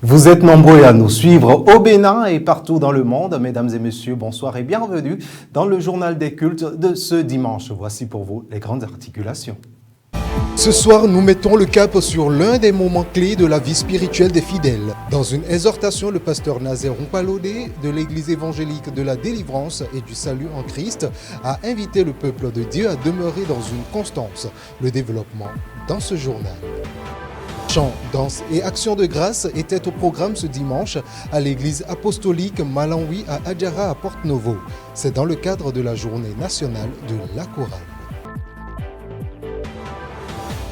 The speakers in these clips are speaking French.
Vous êtes nombreux à nous suivre au Bénin et partout dans le monde. Mesdames et messieurs, bonsoir et bienvenue dans le journal des cultes de ce dimanche. Voici pour vous les grandes articulations. Ce soir, nous mettons le cap sur l'un des moments clés de la vie spirituelle des fidèles. Dans une exhortation, le pasteur Nazaire Rumpalodé de l'Église évangélique de la délivrance et du salut en Christ a invité le peuple de Dieu à demeurer dans une constance. Le développement dans ce journal. Chants, danse et actions de grâce étaient au programme ce dimanche à l'église apostolique Malawi à Adjara à Porte-Novo. C'est dans le cadre de la journée nationale de la chorale.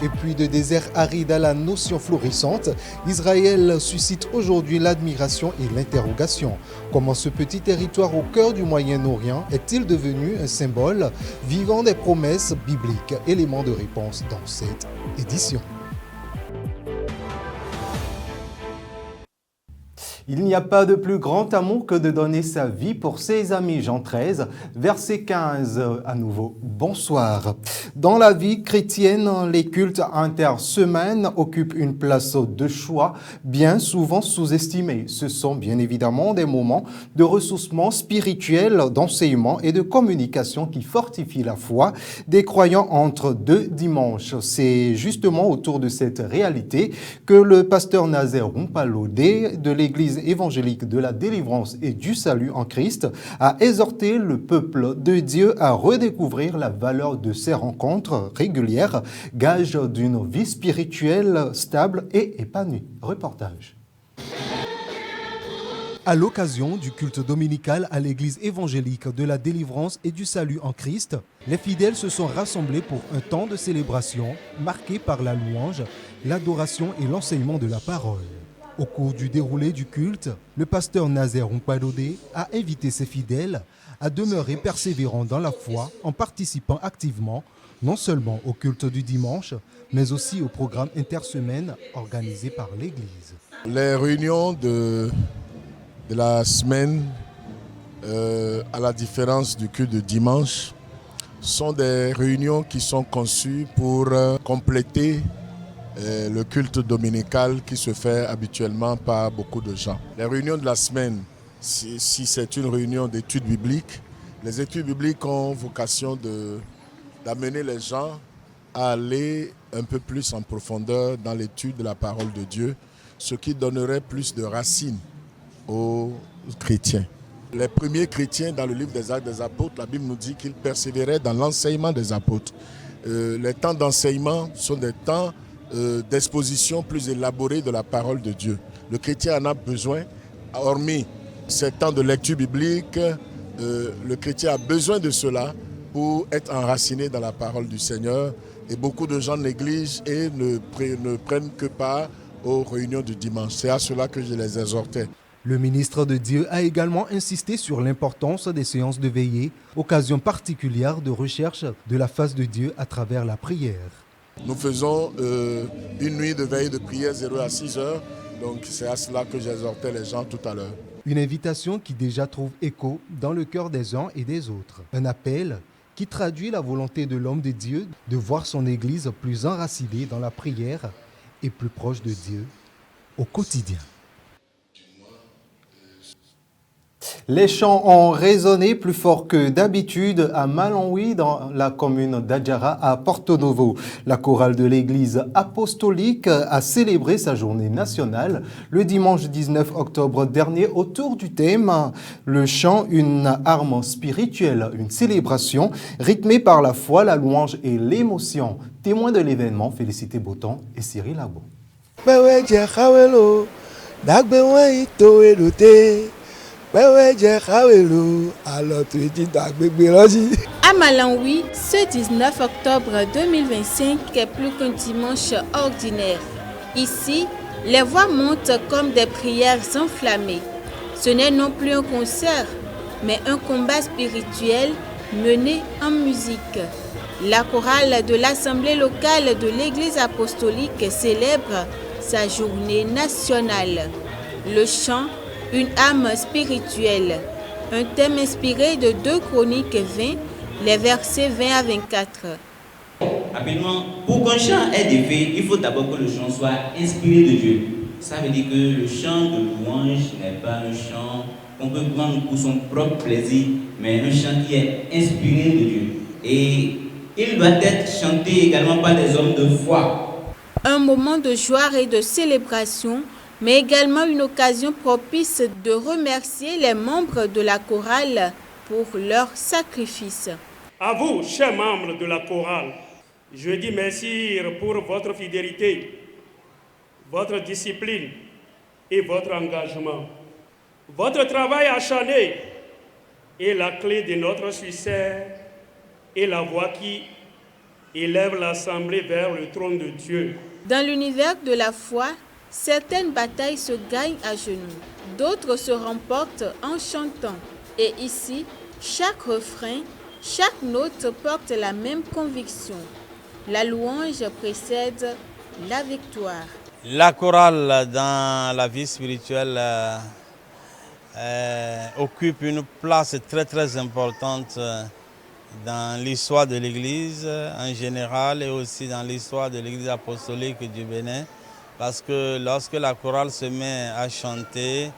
Et puis de désert aride à la notion florissante, Israël suscite aujourd'hui l'admiration et l'interrogation. Comment ce petit territoire au cœur du Moyen-Orient est-il devenu un symbole vivant des promesses bibliques? Élément de réponse dans cette édition. Il n'y a pas de plus grand amour que de donner sa vie pour ses amis. Jean 13, verset 15 à nouveau. Bonsoir. Dans la vie chrétienne, les cultes intersemaines occupent une place de choix bien souvent sous-estimée. Ce sont bien évidemment des moments de ressourcement spirituel, d'enseignement et de communication qui fortifient la foi des croyants entre deux dimanches. C'est justement autour de cette réalité que le pasteur Nazaire Rumpalodé de l'Église évangélique de la délivrance et du salut en Christ a exhorté le peuple de Dieu à redécouvrir la valeur de ces rencontres régulières, gage d'une vie spirituelle stable et épanouie. Reportage. À l'occasion du culte dominical à l'église évangélique de la délivrance et du salut en Christ, les fidèles se sont rassemblés pour un temps de célébration marqué par la louange, l'adoration et l'enseignement de la parole. Au cours du déroulé du culte, le pasteur Nazaire Rumpalodé a invité ses fidèles à demeurer persévérants dans la foi en participant activement non seulement au culte du dimanche, mais aussi au programme intersemaine organisé par l'Église. Les réunions de la semaine, à la différence du culte de dimanche, sont des réunions qui sont conçues pour compléter le culte dominical qui se fait habituellement par beaucoup de gens. Les réunions de la semaine, si c'est une réunion d'études bibliques, les études bibliques ont vocation d'amener les gens à aller un peu plus en profondeur dans l'étude de la parole de Dieu, ce qui donnerait plus de racines aux chrétiens. Les premiers chrétiens dans le livre des Actes des Apôtres, la Bible nous dit qu'ils persévéraient dans l'enseignement des apôtres. Les temps d'enseignement sont des temps d'exposition plus élaborée de la parole de Dieu. Le chrétien en a besoin, hormis ces temps de lecture biblique, le chrétien a besoin de cela pour être enraciné dans la parole du Seigneur. Et beaucoup de gens négligent et ne prennent que part aux réunions du dimanche. C'est à cela que je les exhortais. Le ministre de Dieu a également insisté sur l'importance des séances de veillée, occasion particulière de recherche de la face de Dieu à travers la prière. Nous faisons une nuit de veille de prière 0 à 6 heures. Donc c'est à cela que j'exhortais les gens tout à l'heure. Une invitation qui déjà trouve écho dans le cœur des uns et des autres. Un appel qui traduit la volonté de l'homme de Dieu de voir son Église plus enracinée dans la prière et plus proche de Dieu au quotidien. Les chants ont résonné plus fort que d'habitude à Malawi dans la commune d'Adjara à Porto-Novo. La chorale de l'église apostolique a célébré sa journée nationale le dimanche 19 octobre dernier autour du thème « Le chant, une arme spirituelle », une célébration rythmée par la foi, la louange et l'émotion. Témoins de l'événement, Félicité Boton et Cyril Abo. À Malawi, ce 19 octobre 2025 est plus qu'un dimanche ordinaire. Ici, les voix montent comme des prières enflammées. Ce n'est non plus un concert, mais un combat spirituel mené en musique. La chorale de l'Assemblée locale de l'Église apostolique célèbre sa journée nationale. Le chant, une âme spirituelle. Un thème inspiré de 2 Chroniques 20, les versets 20 à 24. Rapidement, pour qu'un chant ait d'effet, il faut d'abord que le chant soit inspiré de Dieu. ça veut dire que le chant de louange n'est pas un chant qu'on peut prendre pour son propre plaisir, mais un chant qui est inspiré de Dieu. Et il doit être chanté également par des hommes de foi. Un moment de joie et de célébration, mais également une occasion propice de remercier les membres de la chorale pour leur sacrifice. À vous, chers membres de la chorale, je dis merci pour votre fidélité, votre discipline et votre engagement. Votre travail acharné est la clé de notre succès et la voie qui élève l'Assemblée vers le trône de Dieu. Dans l'univers de la foi, certaines batailles se gagnent à genoux, d'autres se remportent en chantant. Et ici, chaque refrain, chaque note porte la même conviction. La louange précède la victoire. La chorale dans la vie spirituelle occupe une place très très importante dans l'histoire de l'Église en général et aussi dans l'histoire de l'Église apostolique du Bénin. Parce que lorsque la chorale se met à chanter,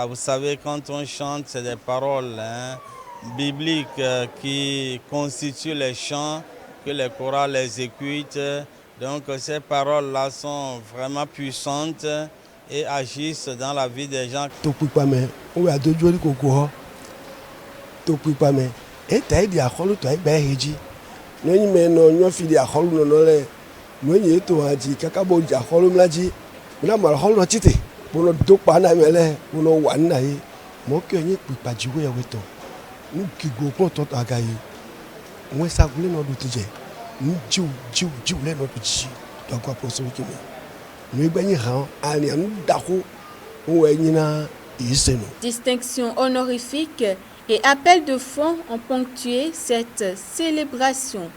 vous savez, quand on chante, c'est des paroles bibliques qui constituent les chants, que les chorales exécutent. Donc ces paroles-là sont vraiment puissantes et agissent dans la vie des gens. Distinction honorifique et appel de fonds ont ponctué cette célébration.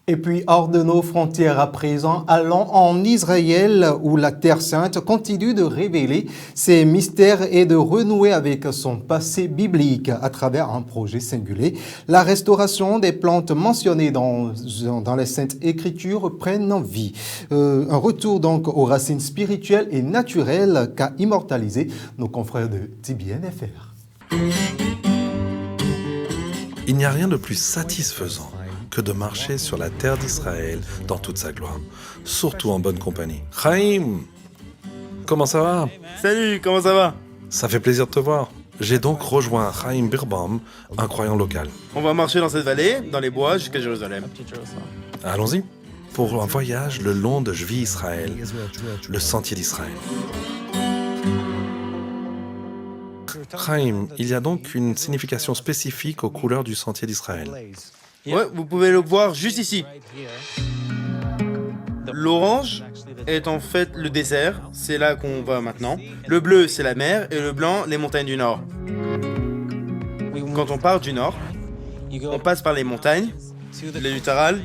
Et puis, hors de nos frontières à présent, allons en Israël où la Terre Sainte continue de révéler ses mystères et de renouer avec son passé biblique à travers un projet singulier. La restauration des plantes mentionnées dans les Saintes Écritures prennent vie. Un retour donc aux racines spirituelles et naturelles qu'a immortalisé nos confrères de TBN-FR. Il n'y a rien de plus satisfaisant que de marcher sur la terre d'Israël dans toute sa gloire, surtout en bonne compagnie. Chaim, comment ça va? Salut, comment ça va? Ça fait plaisir de te voir. J'ai donc rejoint Chaim Birbaum, un croyant local. On va marcher dans cette vallée, dans les bois, jusqu'à Jérusalem. Allons-y, pour un voyage le long de Jvi Israël, le sentier d'Israël. Chaim, il y a donc une signification spécifique aux couleurs du sentier d'Israël. Ouais, vous pouvez le voir juste ici. L'orange est en fait le désert, c'est là qu'on va maintenant. Le bleu, c'est la mer, et le blanc, les montagnes du nord. Quand on part du nord, on passe par les montagnes, les littorales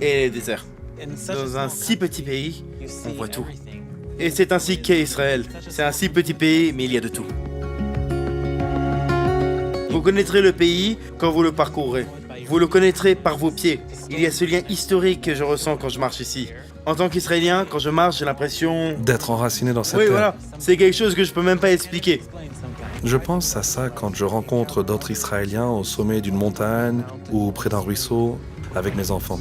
et les déserts. Dans un si petit pays, on voit tout. Et c'est ainsi qu'est Israël. C'est un si petit pays, mais il y a de tout. Vous connaîtrez le pays quand vous le parcourrez. Vous le connaîtrez par vos pieds. Il y a ce lien historique que je ressens quand je marche ici. En tant qu'Israélien, quand je marche, j'ai l'impression... d'être enraciné dans cette Oui, terre. voilà. C'est quelque chose que je peux même pas expliquer. Je pense à ça quand je rencontre d'autres Israéliens au sommet d'une montagne ou près d'un ruisseau avec mes enfants.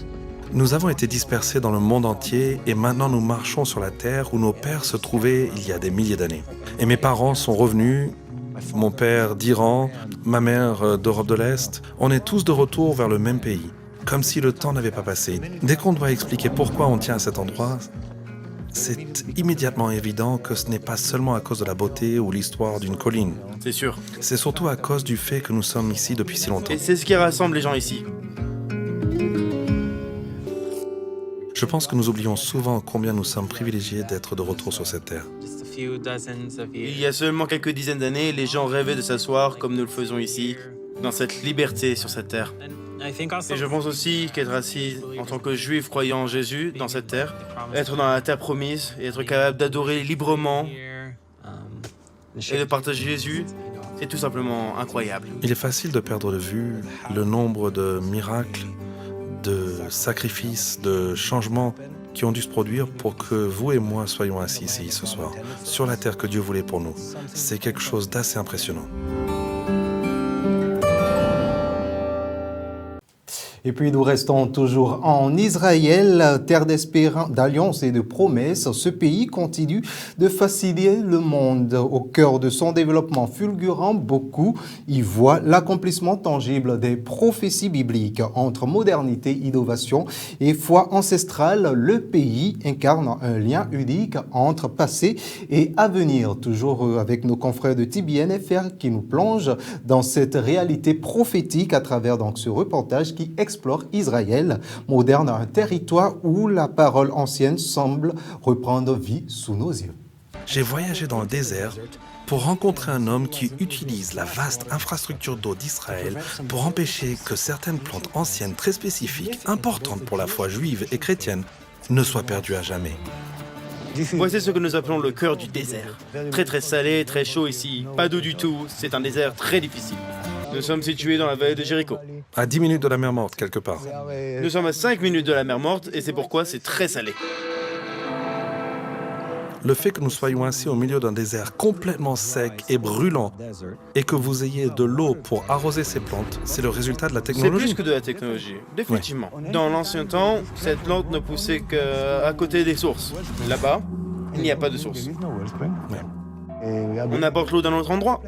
Nous avons été dispersés dans le monde entier et maintenant nous marchons sur la terre où nos pères se trouvaient il y a des milliers d'années. Et mes parents sont revenus, mon père d'Iran, ma mère d'Europe de l'Est. On est tous de retour vers le même pays, comme si le temps n'avait pas passé. Dès qu'on doit expliquer pourquoi on tient à cet endroit, c'est immédiatement évident que ce n'est pas seulement à cause de la beauté ou l'histoire d'une colline. C'est sûr. C'est surtout à cause du fait que nous sommes ici depuis si longtemps. Et c'est ce qui rassemble les gens ici. Je pense que nous oublions souvent combien nous sommes privilégiés d'être de retour sur cette terre. Il y a seulement quelques dizaines d'années, les gens rêvaient de s'asseoir comme nous le faisons ici, dans cette liberté sur cette terre. Et je pense aussi qu'être assis en tant que juif croyant en Jésus dans cette terre, être dans la terre promise et être capable d'adorer librement et de partager Jésus, c'est tout simplement incroyable. Il est facile de perdre de vue le nombre de miracles, de sacrifices, de changements qui ont dû se produire pour que vous et moi soyons assis ici ce soir, sur la terre que Dieu voulait pour nous. C'est quelque chose d'assez impressionnant. Et puis nous restons toujours en Israël, terre d'alliance et de promesses. Ce pays continue de fasciner le monde. Au cœur de son développement fulgurant, beaucoup y voient l'accomplissement tangible des prophéties bibliques. Entre modernité, innovation et foi ancestrale, le pays incarne un lien unique entre passé et avenir. Toujours avec nos confrères de TBN-FR qui nous plongent dans cette réalité prophétique à travers donc ce reportage qui explore Israël, moderne, un territoire où la parole ancienne semble reprendre vie sous nos yeux. J'ai voyagé dans le désert pour rencontrer un homme qui utilise la vaste infrastructure d'eau d'Israël pour empêcher que certaines plantes anciennes très spécifiques, importantes pour la foi juive et chrétienne, ne soient perdues à jamais. Voici ce que nous appelons le cœur du désert. Très très salé, très chaud ici, pas d'eau du tout, c'est un désert très difficile. Nous sommes situés dans la vallée de Jéricho. À 10 minutes de la mer Morte, quelque part. Nous sommes à 5 minutes de la mer Morte et c'est pourquoi c'est très salé. Le fait que nous soyons ainsi au milieu d'un désert complètement sec et brûlant et que vous ayez de l'eau pour arroser ces plantes, c'est le résultat de la C'est technologie. plus que de la technologie, définitivement. Ouais. Dans l'ancien temps, cette plante ne poussait qu'à côté des sources. Là-bas, il n'y a pas de source. Ouais. On apporte l'eau d'un autre endroit.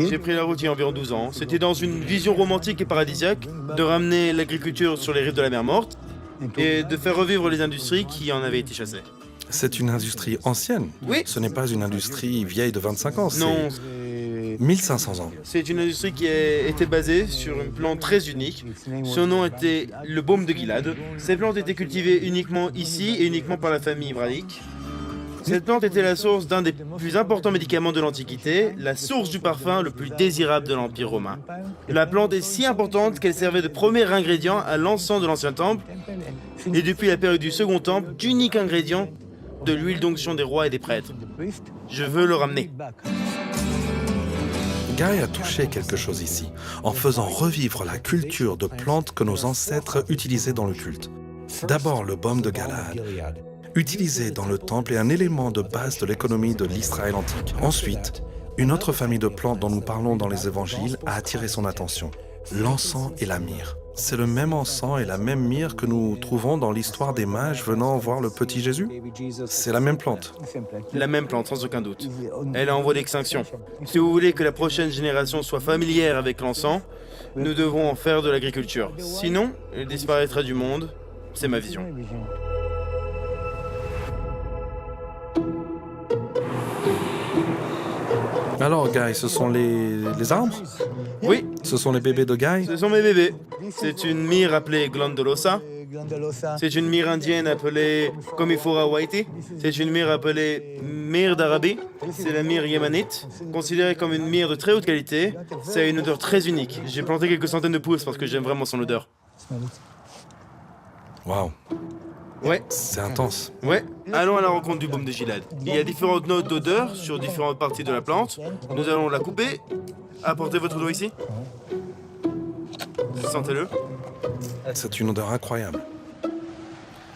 J'ai pris la route il y a environ 12 ans. C'était dans une vision romantique et paradisiaque de ramener l'agriculture sur les rives de la mer Morte et de faire revivre les industries qui en avaient été chassées. C'est une industrie ancienne. Oui. Ce n'est pas une industrie vieille de 25 ans. Non. C'est 1500 ans. C'est une industrie qui a été basée sur une plante très unique. Son nom était le baume de Gilad. Cette plante était cultivée uniquement ici et uniquement par la famille hébraïque. Cette plante était la source d'un des plus importants médicaments de l'Antiquité, la source du parfum le plus désirable de l'Empire romain. La plante est si importante qu'elle servait de premier ingrédient à l'encens de l'Ancien Temple, et depuis la période du Second Temple, d'unique ingrédient de l'huile d'onction des rois et des prêtres. Je veux le ramener. Guy a touché quelque chose ici, en faisant revivre la culture de plantes que nos ancêtres utilisaient dans le culte. D'abord le baume de Galad, utilisé dans le temple et un élément de base de l'économie de l'Israël antique. Ensuite, une autre famille de plantes dont nous parlons dans les évangiles a attiré son attention, l'encens et la myrrhe. C'est le même encens et la même myrrhe que nous trouvons dans l'histoire des mages venant voir le petit Jésus. C'est la même plante. La même plante, sans aucun doute. Elle est en voie d'extinction. Si vous voulez que la prochaine génération soit familière avec l'encens, nous devons en faire de l'agriculture. Sinon, elle disparaîtra du monde. C'est ma vision. Alors, Guy, ce sont les arbres? Oui. Ce sont les bébés de Guy? Ce sont mes bébés. C'est une myrrhe appelée glandulosa. C'est une myrrhe indienne appelée Commiphora whitey. C'est une myrrhe appelée myrrhe d'Arabie. C'est la myrrhe yémanite, considérée comme une myrrhe de très haute qualité. C'est une odeur très unique. J'ai planté quelques centaines de pousses parce que j'aime vraiment son odeur. Waouh. Ouais. C'est intense. Ouais. Allons à la rencontre du baume de Gilad. Il y a différentes notes d'odeur sur différentes parties de la plante. Nous allons la couper. Apportez votre doigt ici. Sentez-le. C'est une odeur incroyable.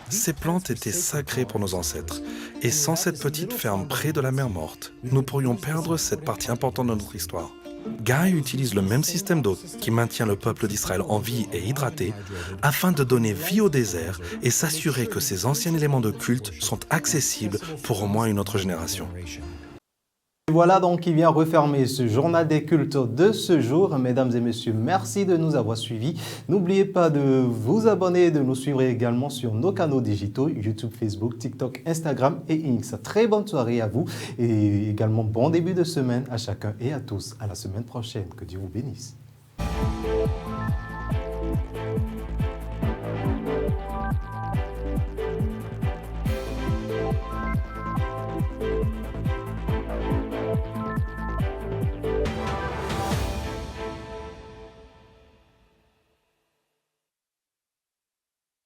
Ces plantes étaient sacrées pour nos ancêtres. Et sans cette petite ferme près de la mer Morte, nous pourrions perdre cette partie importante de notre histoire. Guy utilise le même système d'eau qui maintient le peuple d'Israël en vie et hydraté afin de donner vie au désert et s'assurer que ces anciens éléments de culte sont accessibles pour au moins une autre génération. Voilà donc qui vient refermer ce journal des cultes de ce jour. Mesdames et messieurs, merci de nous avoir suivis. N'oubliez pas de vous abonner et de nous suivre également sur nos canaux digitaux, YouTube, Facebook, TikTok, Instagram et X. Très bonne soirée à vous et également bon début de semaine à chacun et à tous. À la semaine prochaine. Que Dieu vous bénisse.